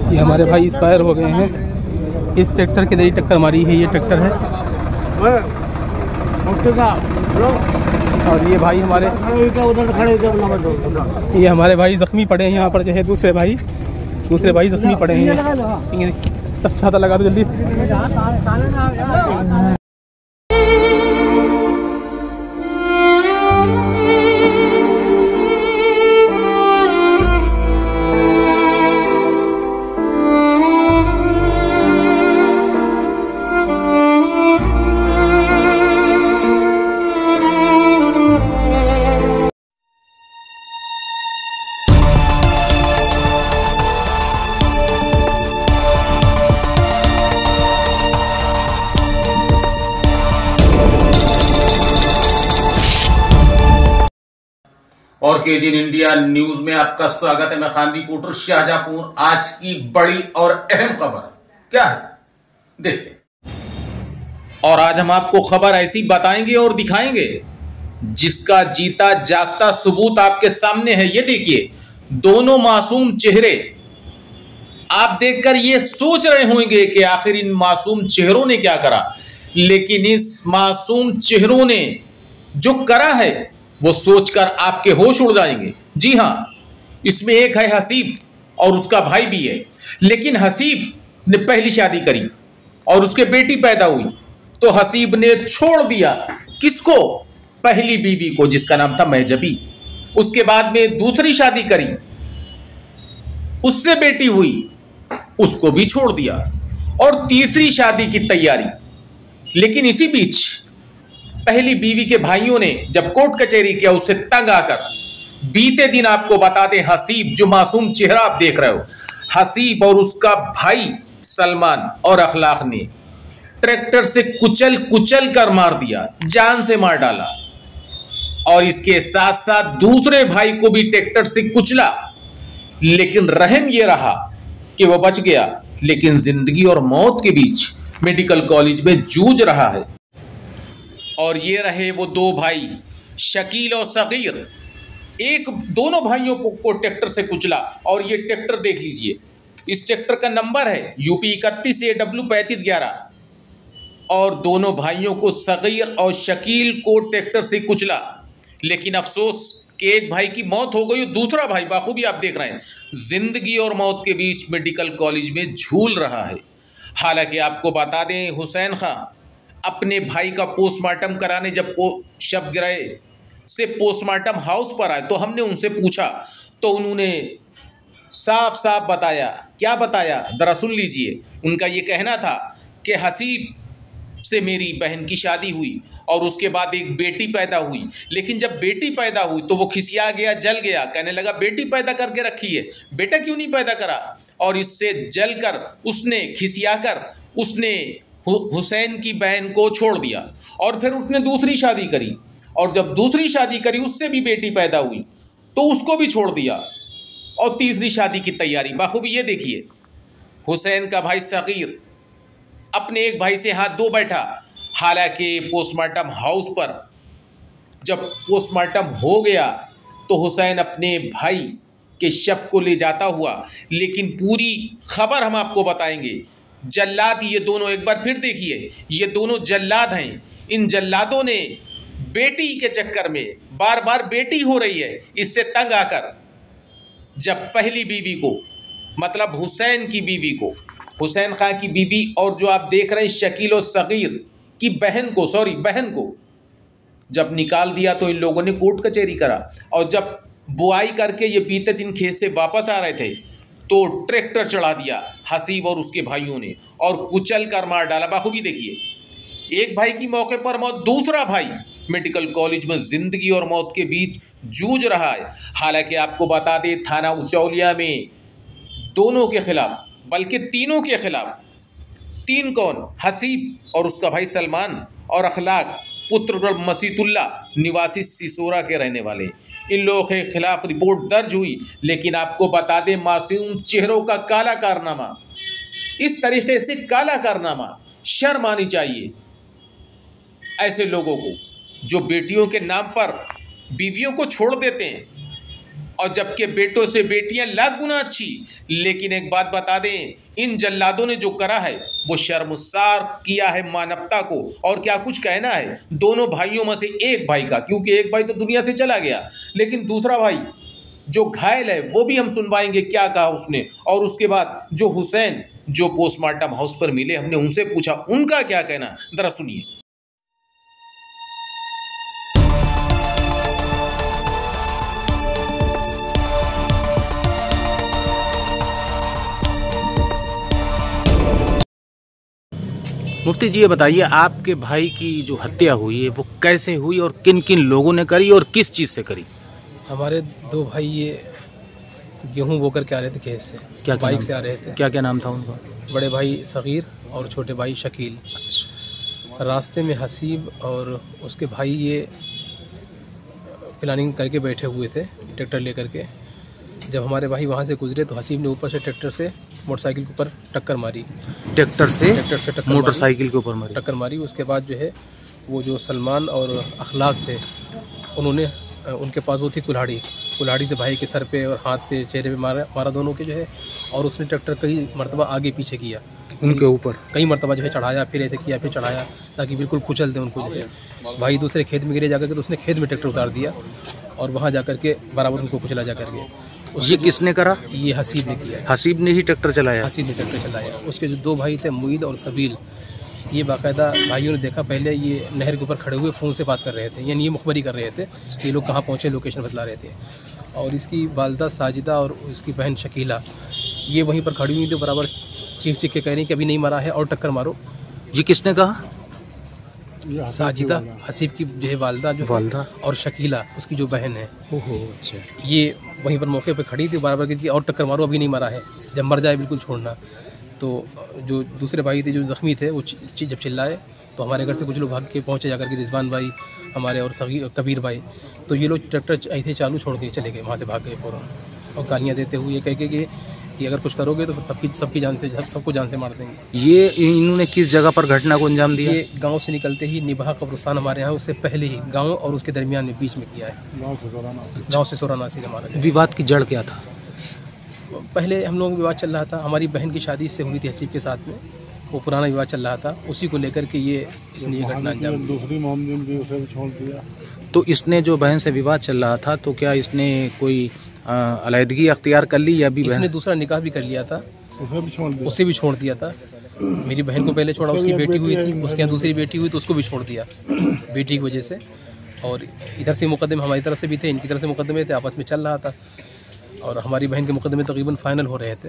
ये हमारे भाई एक्सपायर हो गए हैं। इस ट्रैक्टर के जरिए टक्कर मारी है। ये ट्रैक्टर है और ये भाई हमारे भाई जख्मी पड़े हैं। यहाँ पर जो है दूसरे भाई जख्मी पड़े हैं। तब छाता लगा दो जल्दी। और केजी इंडिया न्यूज में आपका स्वागत है। मैं खान रिपोर्टर शाहजहांपुर। आज की बड़ी और अहम खबर क्या है देखते हैं। और आज हम आपको खबर ऐसी बताएंगे और दिखाएंगे जिसका जीता जागता सबूत आपके सामने है। ये देखिए, दोनों मासूम चेहरे आप देखकर ये सोच रहे होंगे कि आखिर इन मासूम चेहरों ने क्या करा, लेकिन इस मासूम चेहरों ने जो करा है वो सोचकर आपके होश उड़ जाएंगे। जी हां, इसमें एक है हसीब और उसका भाई भी है। लेकिन हसीब ने पहली शादी करी और उसके बेटी पैदा हुई तो हसीब ने छोड़ दिया किसको? पहली बीवी को, जिसका नाम था महजबी। उसके बाद में दूसरी शादी करी, उससे बेटी हुई, उसको भी छोड़ दिया और तीसरी शादी की तैयारी। लेकिन इसी बीच पहली बीवी के भाइयों ने जब कोर्ट कचहरी किया, उससे तंग आकर बीते दिन आपको बता दें, हसीब जो मासूम चेहरा आप देख रहे हो, हसीब और उसका भाई सलमान और अखलाक ने ट्रैक्टर से कुचल कुचल कर मार दिया, जान से मार डाला। और इसके साथ साथ दूसरे भाई को भी ट्रैक्टर से कुचला। लेकिन रहम यह रहा कि वह बच गया, लेकिन जिंदगी और मौत के बीच मेडिकल कॉलेज में जूझ रहा है। और ये रहे वो दो भाई, शकील और सगीर। दोनों भाइयों को ट्रैक्टर से कुचला। और ये ट्रैक्टर देख लीजिए, इस ट्रैक्टर का नंबर है यूपी 31 AW 3511। और दोनों भाइयों को, सगीर और शकील को ट्रैक्टर से कुचला। लेकिन अफसोस कि एक भाई की मौत हो गई और दूसरा भाई बाखूबी आप देख रहे हैं जिंदगी और मौत के बीच मेडिकल कॉलेज में झूल रहा है। हालांकि आपको बता दें, हुसैन खां अपने भाई का पोस्टमार्टम कराने जब शव गिराए से पोस्टमार्टम हाउस पर आए तो हमने उनसे पूछा तो उन्होंने साफ साफ बताया। क्या बताया जरा सुन लीजिए। उनका ये कहना था कि हसीब से मेरी बहन की शादी हुई और उसके बाद एक बेटी पैदा हुई। लेकिन जब बेटी पैदा हुई तो वो खिसिया गया, जल गया, कहने लगा बेटी पैदा करके रखी है, बेटा क्यों नहीं पैदा करा। और इससे जलकर उसने खिसियाकर उसने हुसैन की बहन को छोड़ दिया। और फिर उसने दूसरी शादी करी और जब दूसरी शादी करी उससे भी बेटी पैदा हुई तो उसको भी छोड़ दिया और तीसरी शादी की तैयारी। बाखूबी ये देखिए, हुसैन का भाई सगीर अपने एक भाई से हाथ धो बैठा। हालांकि पोस्टमार्टम हाउस पर जब पोस्टमार्टम हो गया तो हुसैन अपने भाई के शव को ले जाता हुआ, लेकिन पूरी खबर हम आपको बताएंगे। जल्लाद ये दोनों, एक बार फिर देखिए, ये दोनों जल्लाद हैं। इन जल्लादों ने बेटी के चक्कर में, बार बार बेटी हो रही है, इससे तंग आकर जब पहली बीवी को, मतलब हुसैन की बीवी को, हुसैन खां की बीवी और जो आप देख रहे हैं शकील और सगीर की बहन को जब निकाल दिया तो इन लोगों ने कोर्ट कचहरी करा। और जब बुआई करके ये बीते दिन खेत से वापस आ रहे थे तो ट्रैक्टर चढ़ा दिया हसीब और उसके भाइयों ने और कुचल कर मार डाला। बाखूबी देखिए, एक भाई की मौके पर मौत, दूसरा भाई मेडिकल कॉलेज में जिंदगी और मौत के बीच जूझ रहा है। हालांकि आपको बता दें, थाना उचौलिया में दोनों के खिलाफ, बल्कि तीनों के खिलाफ, तीन कौन, हसीब और उसका भाई सलमान और अखलाक पुत्र मसीतुल्ला निवासी सिसोरा के रहने वाले, इन लोगों के खिलाफ रिपोर्ट दर्ज हुई। लेकिन आपको बता दें, मासूम चेहरों का काला कारनामा, इस तरीके से काला कारनामा, शर्म आनी चाहिए ऐसे लोगों को जो बेटियों के नाम पर बीवियों को छोड़ देते हैं। और जबकि बेटों से बेटियां लाख गुना अच्छी। लेकिन एक बात बता दें, इन जल्लादों ने जो करा है वो शर्मसार किया है मानवता को। और क्या कुछ कहना है दोनों भाइयों में से एक भाई का, क्योंकि एक भाई तो दुनिया से चला गया, लेकिन दूसरा भाई जो घायल है वो भी हम सुनवाएंगे क्या कहा उसने। और उसके बाद जो हुसैन जो पोस्टमार्टम हाउस पर मिले, हमने उनसे पूछा उनका क्या कहना, जरा सुनिए। मुफ्ती जी ये बताइए, आपके भाई की जो हत्या हुई है वो कैसे हुई और किन किन लोगों ने करी और किस चीज़ से करी? हमारे दो भाई ये गेहूं बोकर के आ रहे थे खेत से, क्या बाइक से आ रहे थे। क्या क्या नाम था उनका? बड़े भाई सगीर और छोटे भाई शकील। रास्ते में हसीब और उसके भाई ये प्लानिंग करके बैठे हुए थे ट्रैक्टर लेकर के। जब हमारे भाई वहाँ से गुजरे तो हसीब ने ऊपर से ट्रैक्टर से मोटरसाइकिल के ऊपर टक्कर मारी। ट्रैक्टर से मोटरसाइकिल के ऊपर टक्कर मारी। उसके बाद जो है वो जो सलमान और अखलाक थे, उन्होंने उनके पास वो थी कुल्हाड़ी से भाई के सर पे और हाथ पे चेहरे पे मारा दोनों के जो है। और उसने ट्रैक्टर कई मरतबा आगे पीछे किया, उनके ऊपर कई मरतबा जो है चढ़ाया, फिर ऐसे किया, फिर चढ़ाया, ताकि बिल्कुल कुचल दे उनको जो है। भाई दूसरे खेत में गिरे जाकर के, तो उसने खेत में ट्रैक्टर उतार दिया और वहाँ जाकर के बराबर उनको कुचला जाकर के। ये किसने करा? ये हसीब ने किया। हसीब ने ही ट्रैक्टर चलाया? हसीब ने ट्रैक्टर चलाया। उसके जो दो भाई थे मुईद और सबील, ये बाकायदा भाइयों ने देखा, पहले ये नहर के ऊपर खड़े हुए फ़ोन से बात कर रहे थे, यानी ये मुखबरी कर रहे थे कि ये लोग कहाँ पहुँचे, लोकेशन बतला रहे थे। और इसकी वालदा साजिदा और उसकी बहन शकीला ये वहीं पर खड़ी हुई थी, बराबर चीख के कह रही कि अभी नहीं मरा है और टक्कर मारो। ये किसने कहा? साजिदा हसीब की जो है वालदा और शकीला उसकी जो बहन है। ओहो अच्छा। ये वहीं पर मौके पर खड़ी थी, बराबर की और टक्कर मारो, अभी नहीं मरा है, जब मर जाए बिल्कुल छोड़ना। तो जो दूसरे भाई थे जो ज़ख्मी थे वो जब चिल्लाए तो हमारे घर से कुछ लोग भाग के पहुँचे जाकर के, रिजवान भाई हमारे और कबीर भाई। तो ये लोग ट्रैक्टर ऐसे चालू छोड़ के चले गए, वहाँ से भाग गए फ़ौरन, और गालियाँ देते हुए कह के कि अगर कुछ करोगे तो सबकी जान से, सबको जान से मार देंगे। ये इन्होंने किस जगह पर घटना को अंजाम दिया? ये गांव से निकलते ही निबाह कब्रिस्तान हमारे यहाँ, उससे पहले ही गांव और उसके दरमियान में बीच में किया है। गाँव से सोरानासी का मारा। विवाद की जड़ क्या था? पहले हम लोग विवाद चल रहा था, हमारी बहन की शादी से हुई थी हसीब के साथ में, वो पुराना विवाद चल रहा था, उसी को लेकर के इसने ये घटना अंजाम दी। दूसरी मोहम्मद भी उसे भी छोड़ दिया। तो इसने जो बहन से विवाद चल रहा था, तो क्या इसने कोई अलहदगी अख्तियार कर ली या भी? इसने दूसरा निकाह भी कर लिया था, उसे भी छोड़ दिया था। मेरी बहन को पहले छोड़ा, उसकी बेटी हुई थी, उसके यहाँ दूसरी बेटी हुई तो उसको भी छोड़ दिया बेटी की वजह से। और इधर से मुकदमे हमारी तरफ से भी थे, इनकी तरफ से मुकदमे थे, आपस में चल रहा था। और हमारी बहन के मुकदमे तकरीबन फ़ाइनल हो रहे थे,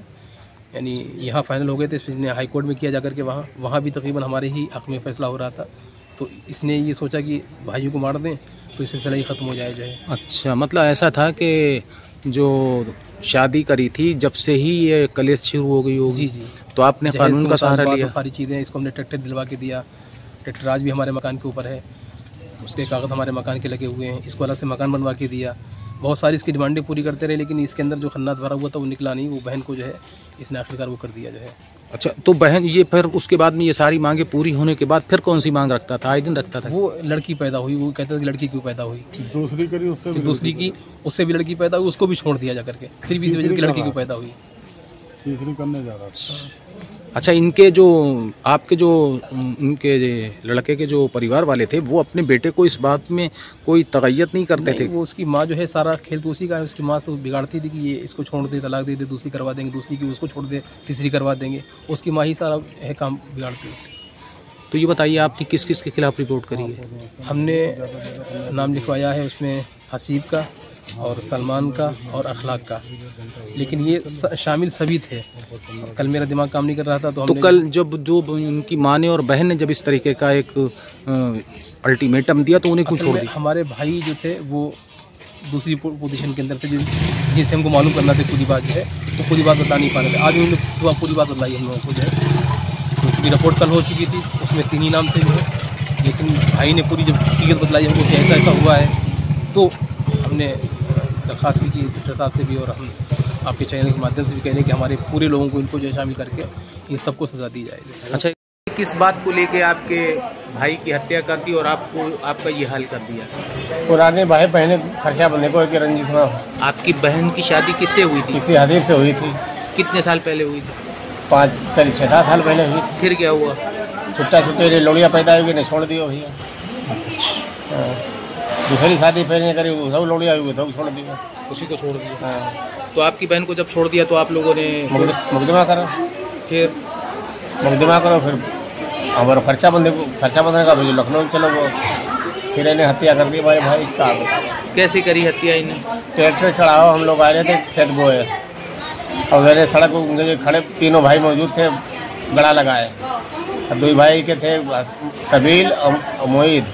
यानी यहाँ फ़ाइनल हो गए थे, इसने हाई कोर्ट में किया जाकर के, वहाँ भी तकरीबन हमारे ही हक़ में फ़ैसला हो रहा था। तो इसने ये सोचा कि भाइयों को मार दें तो इससे सिलसिला ही ख़त्म हो जाए जो है। अच्छा, मतलब ऐसा था कि जो शादी करी थी जब से ही ये कलेश शुरू हो गई होगी? जी। तो आपने कानून का सहारा लिया? तो सारी चीज़ें, इसको हमने ट्रैक्टर दिलवा के दिया, ट्रैक्टर आज भी हमारे मकान के ऊपर है, उसके कागज़ हमारे मकान के लगे हुए हैं, इसको अलग से मकान बनवा के दिया। बहुत सारी इसकी डिमांडें पूरी करते रहे, लेकिन इसके अंदर जो खन्नात भरा हुआ था वो निकला नहीं। वो बहन को जो है इसने आखिरकार वो कर दिया जो है। अच्छा, तो बहन ये फिर उसके बाद में ये सारी मांगे पूरी होने के बाद फिर कौन सी मांग रखता था? आए दिन रखता था? वो लड़की पैदा हुई, वो कहता था कि लड़की क्यों पैदा हुई, दूसरी करी उससे दूसरी की, उससे भी लड़की पैदा हुई, उसको भी छोड़ दिया जाकर के, सिर्फ इस वजह से लड़की क्यों पैदा हुई, तीसरी करने जा रहा था। अच्छा, इनके जो आपके जो उनके लड़के के जो परिवार वाले थे वो अपने बेटे को इस बात में कोई तगय्यत नहीं करते थे? वो उसकी माँ जो है सारा खेल तो उसी का है। उसकी माँ तो बिगाड़ती थी कि ये इसको छोड़ दे, तलाक दे दे, दूसरी करवा देंगे, दूसरी की उसको छोड़ दे, तीसरी करवा देंगे। उसकी माँ ही सारा है काम बिगाड़ती है। तो ये बताइए आपने किस किस के खिलाफ रिपोर्ट करी है? हमने नाम लिखवाया है उसमें हसीब का और सलमान का और अखलाक का, लेकिन ये शामिल सभी थे। कल मेरा दिमाग काम नहीं कर रहा था तो कल जब जो उनकी माँ ने और बहन ने जब इस तरीके का एक अल्टीमेटम दिया तो उन्हें क्यों छोड़ दिया? हमारे भाई जो थे वो दूसरी पोजीशन के अंदर थे, जिनसे हमको मालूम करना था पूरी बात जो है, तो पूरी बात बता नहीं पा रहे थे। आज उन्होंने सुबह पूरी बात बताई हम लोगों को जो है। उसकी रिपोर्ट कल हो चुकी थी, उसमें 3 ही नाम थे जो है, लेकिन भाई ने पूरी जब हकीकत बतलाई हमको कि ऐसा हुआ है, तो हमने दरख्वास्त भी की डॉक्टर साहब से भी, और हम आपके चैनल के माध्यम से भी कह रहे हैं कि हमारे पूरे लोगों को इनको जो शामिल करके ये सबको सज़ा दी जाएगी। अच्छा, किस बात को लेके आपके भाई की हत्या कर दी और आपको आपका ये हाल कर दिया। पुराने भाई बहने खर्चा बंधे को एक रंजित में। आपकी बहन की शादी किससे हुई थी? किसी हदीब से हुई थी। कितने साल पहले हुई थी? 5 करीब 6 साल पहले हुई थी। फिर क्या हुआ? छुट्टा छुट्टे लोड़िया पैदा हुई, नहीं छोड़ दियो भैया। दूसरी शादी फिर नहीं करी, सब लोड़िया हुई तो छोड़ दिया, उसी को छोड़ दिया। हाँ। तो आपकी बहन को जब छोड़ दिया तो आप लोगों ने मुकदमा करो, फिर मुकदमा करो, फिर हमारा खर्चा बंधने का भेजो लखनऊ चलो वो, फिर इन्हें हत्या कर दी। भाई क्या कैसे करी हत्या इन्हें? ट्रैक्टर चढ़ाओ, हम लोग आ रहे थे खेत बोए और मेरे सड़क खड़े तीनों भाई मौजूद थे, गड़ा लगाए। 2 भाई के थे सबील और मोहित,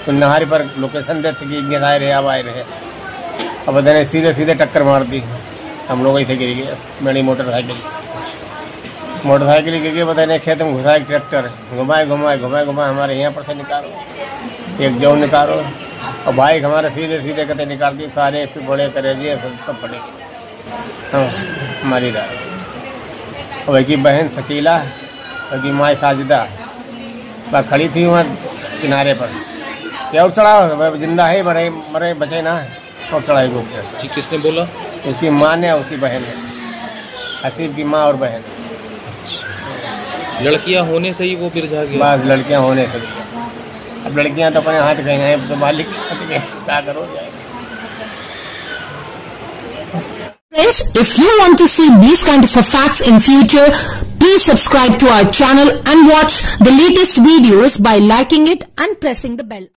तो नहारी पर लोकेशन दे थे कि आए रहे अब आए रहे। अब मैंने सीधे टक्कर मार दी, हम लोग ही थे गिर गए। मेरी मोटरसाइकिल गिर गई, बताने खेत में घुसा एक ट्रैक्टर, घुमाए हमारे यहाँ पर से निकालो, एक जौ निकालो, और बाइक हमारे सीधे कहते निकाल दिए सारे, फिर बड़े करेजिए सब पड़े। हाँ हमारी राय। और एक बहन शकीला, एक माँ साजिदा वह खड़ी थी वहाँ किनारे पर, और चढ़ा जिंदा है, मरे बचे ना, और चढ़ाई को। जी किसने बोला? उसकी माँ ने, उसकी बहन ने, हसीब की माँ और बहन। लड़कियां होने से ही वो बिरझा गया? बस लड़कियां होने से। अब लड़कियां तो अपने हाथ गए हैं, तो मालिक क्या करो। Friends, if you want to see these kind of facts in future, please subscribe to our channel and watch the latest videos by liking it and pressing the bell.